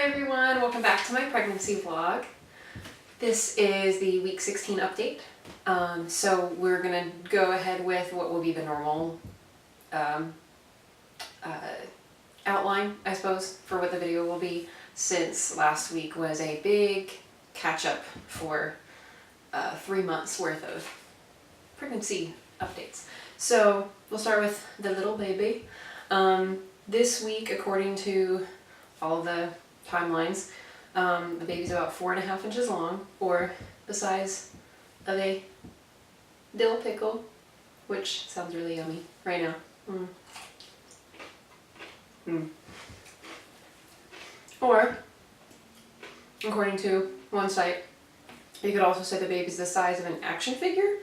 everyone, welcome back to my pregnancy vlog. This is the week 16 update. So we're gonna go ahead with what will be the normal outline, I suppose, for what the video will be, since last week was a big catch-up for 3 months worth of pregnancy updates. So we'll start with the little baby. This week, according to all the timelines, the baby's about 4.5 inches long, or the size of a dill pickle, which sounds really yummy right now. Or, according to one site, you could also say the baby's the size of an action figure,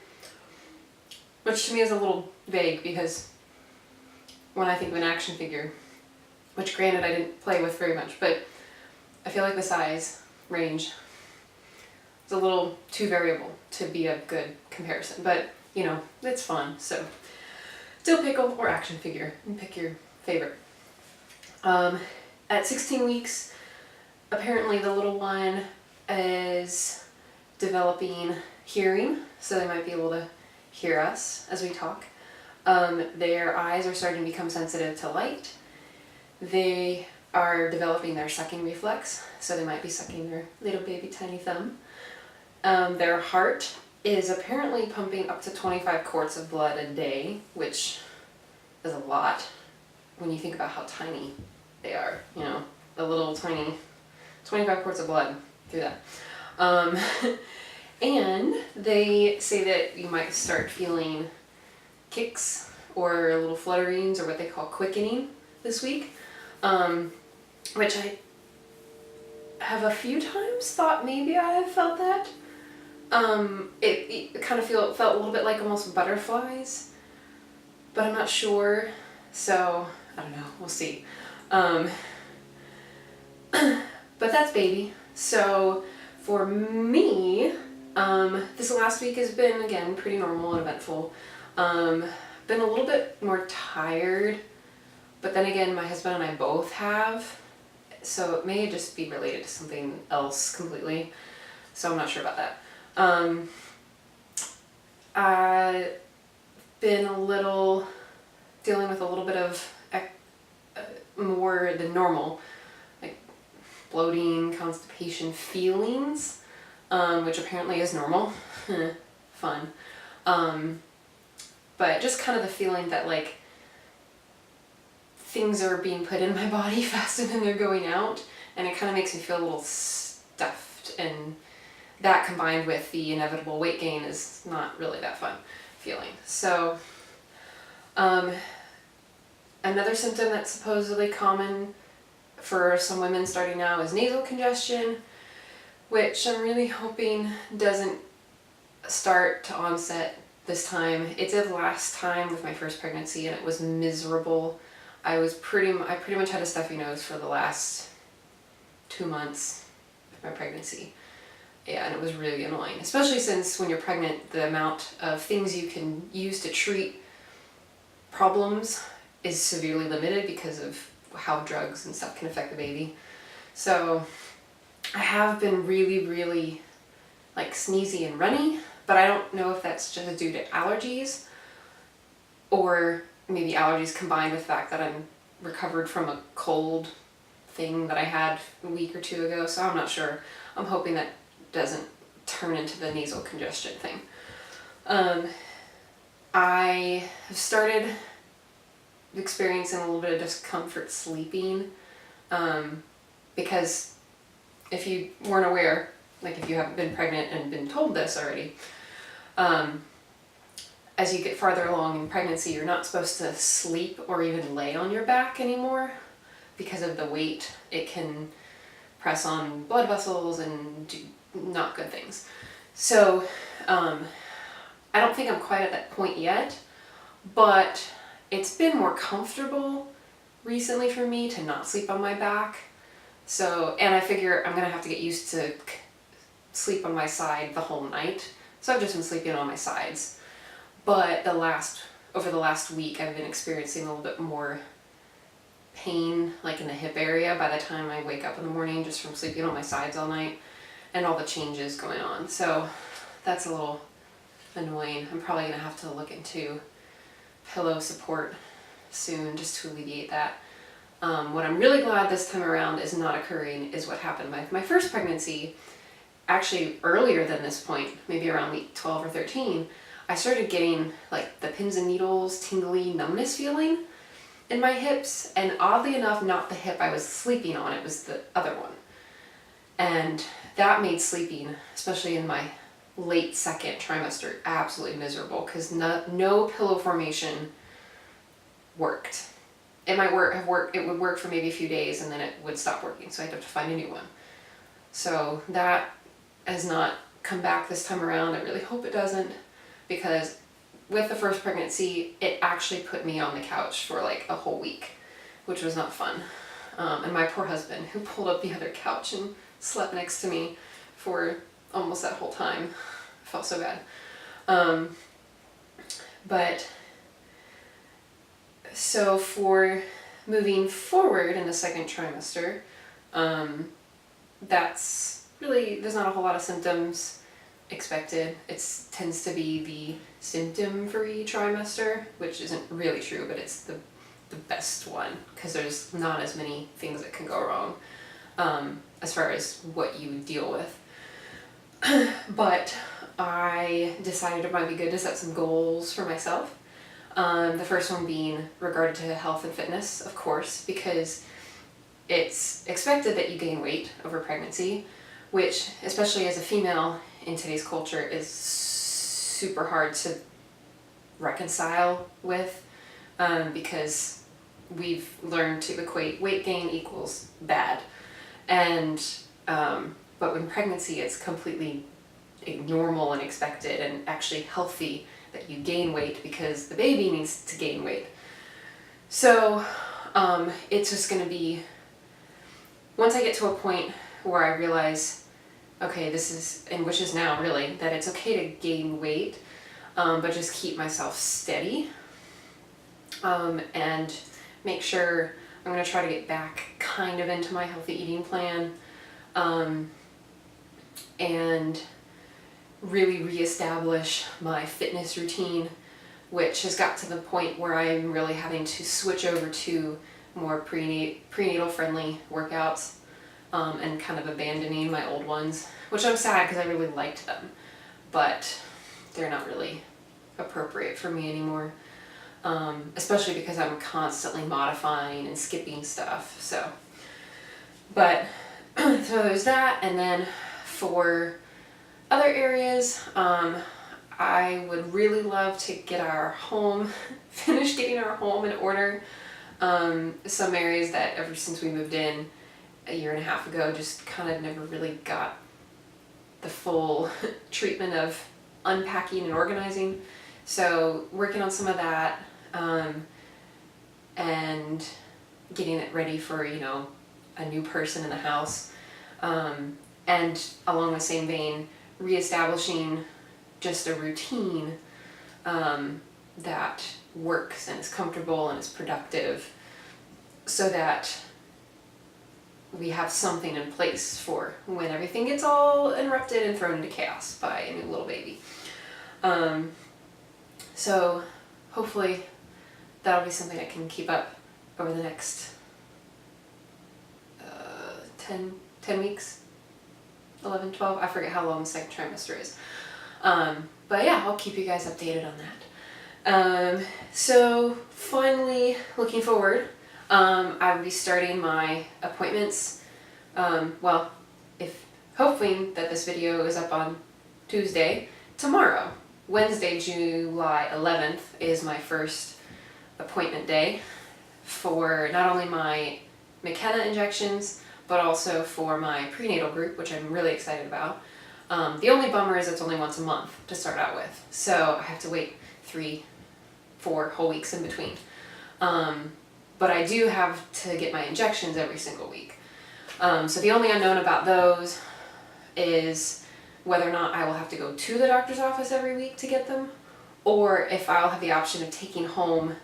which to me is a little vague, because when I think of an action figure, which granted I didn't play with very much, but I feel like the size range is a little too variable to be a good comparison, but you know, it's fun. So dill pickle or action figure, and pick your favorite. At 16 weeks, apparently the little one is developing hearing, so they might be able to hear us as we talk. Their eyes are starting to become sensitive to light. They are developing their sucking reflex, so they might be sucking their little baby tiny thumb. Their heart is apparently pumping up to 25 quarts of blood a day, which is a lot when you think about how tiny they are. You know, a little tiny 25 quarts of blood through that. And they say that you might start feeling kicks or little flutterings, or what they call quickening, this week, which I have a few times thought maybe I have felt that. It kind of felt a little bit like almost butterflies, but I'm not sure, so I don't know, we'll see. But that's baby. So for me, this last week has been, again, pretty normal and eventful. Been a little bit more tired, but then again, my husband and I both have, so it may just be related to something else completely, so I'm not sure about that. I've been dealing with a little bit of more than normal, like bloating, constipation feelings, which apparently is normal. Fun. But just kind of the feeling that like things are being put in my body faster than they're going out, and it kind of makes me feel a little stuffed, and that combined with the inevitable weight gain is not really that fun feeling. So another symptom that's supposedly common for some women starting now is nasal congestion, which I'm really hoping doesn't start to onset this time. It did last time with my first pregnancy, and it was miserable. I pretty much had a stuffy nose for the last 2 months of my pregnancy. Yeah, and it was really annoying, especially since when you're pregnant, the amount of things you can use to treat problems is severely limited because of how drugs and stuff can affect the baby. So I have been really like sneezy and runny, but I don't know if that's just due to allergies, or maybe allergies combined with the fact that I'm recovered from a cold thing that I had a week or two ago, so I'm not sure. I'm hoping that doesn't turn into the nasal congestion thing. I have started experiencing a little bit of discomfort sleeping, because if you weren't aware, like if you haven't been pregnant and been told this already, as you get farther along in pregnancy, you're not supposed to sleep or even lay on your back anymore because of the weight. It can press on blood vessels and do not good things. So I don't think I'm quite at that point yet, but it's been more comfortable recently for me to not sleep on my back. So, and I figure I'm gonna have to get used to sleep on my side the whole night. So I've just been sleeping on my sides. But over the last week, I've been experiencing a little bit more pain like in the hip area by the time I wake up in the morning just from sleeping on my sides all night and all the changes going on. So that's a little annoying. I'm probably gonna have to look into pillow support soon just to alleviate that. What I'm really glad this time around is not occurring is what happened with my first pregnancy. Actually earlier than this point, maybe around week 12 or 13, I started getting like the pins and needles, tingly numbness feeling in my hips, and oddly enough, not the hip I was sleeping on, it was the other one. And that made sleeping, especially in my late second trimester, absolutely miserable because no pillow formation worked. It might have worked, it would work for maybe a few days and then it would stop working, so I'd have to find a new one. So that has not come back this time around. I really hope it doesn't, because with the first pregnancy, it actually put me on the couch for like a whole week, which was not fun. And my poor husband, who pulled up the other couch and slept next to me for almost that whole time. I felt so bad. But so for moving forward in the second trimester, that's really, there's not a whole lot of symptoms expected. It tends to be the symptom-free trimester, which isn't really true, but it's the best one because there's not as many things that can go wrong as far as what you deal with. But I decided it might be good to set some goals for myself. The first one being regarded to health and fitness, of course, because it's expected that you gain weight over pregnancy, which, especially as a female in today's culture, is super hard to reconcile with, because we've learned to equate weight gain equals bad. And but in pregnancy, it's completely normal and expected and actually healthy that you gain weight because the baby needs to gain weight. So it's just going to be, once I get to a point where I realize, okay, this is, and which is now really, that it's okay to gain weight, but just keep myself steady, and make sure I'm going to try to get back kind of into my healthy eating plan, and really reestablish my fitness routine, which has got to the point where I'm really having to switch over to more prenatal friendly workouts, and kind of abandoning my old ones, which I'm sad because I really liked them, but they're not really appropriate for me anymore, especially because I'm constantly modifying and skipping stuff. So, but so there's that, and then for other areas, I would really love to get our home, finish getting our home in order. Some areas that ever since we moved in a year and a half ago just kind of never really got the full treatment of unpacking and organizing. So working on some of that, and getting it ready for, you know, a new person in the house. And along the same vein, reestablishing just a routine that works and is comfortable and is productive, so that we have something in place for when everything gets all interrupted and thrown into chaos by a new little baby. So hopefully that'll be something I can keep up over the next 10 weeks, 11, 12, I forget how long the second trimester is. But yeah, I'll keep you guys updated on that. So finally, looking forward, I will be starting my appointments, well, if hoping that this video is up on Tuesday, tomorrow, Wednesday, July 11th is my first appointment day for not only my McKenna injections, but also for my prenatal group, which I'm really excited about. The only bummer is it's only once a month to start out with, so I have to wait 3-4 whole weeks in between. But I do have to get my injections every single week. So the only unknown about those is whether or not I will have to go to the doctor's office every week to get them, or if I'll have the option of taking home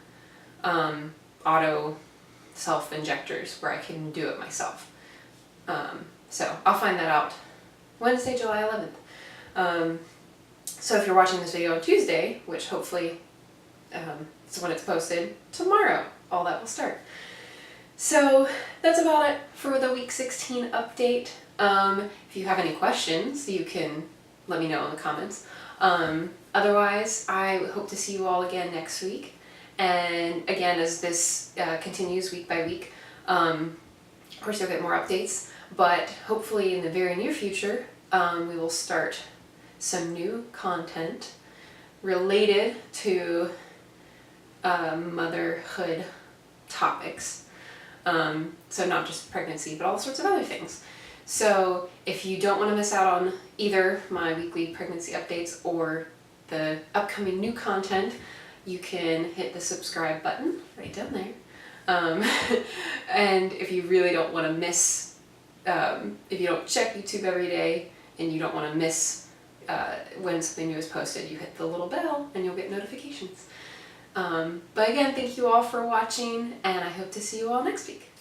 auto self-injectors where I can do it myself. So I'll find that out Wednesday, July 11th. So if you're watching this video on Tuesday, which hopefully is when it's posted, tomorrow all that will start. So that's about it for the week 16 update. If you have any questions, you can let me know in the comments. Otherwise, I hope to see you all again next week. And again, as this continues week by week, of course you'll get more updates, but hopefully in the very near future, we will start some new content related to motherhood topics. So not just pregnancy, but all sorts of other things. So if you don't want to miss out on either my weekly pregnancy updates or the upcoming new content, you can hit the subscribe button right down there. And if you really don't want to miss, if you don't check YouTube every day and you don't want to miss when something new is posted, you hit the little bell and you'll get notifications. But again, thank you all for watching, and I hope to see you all next week.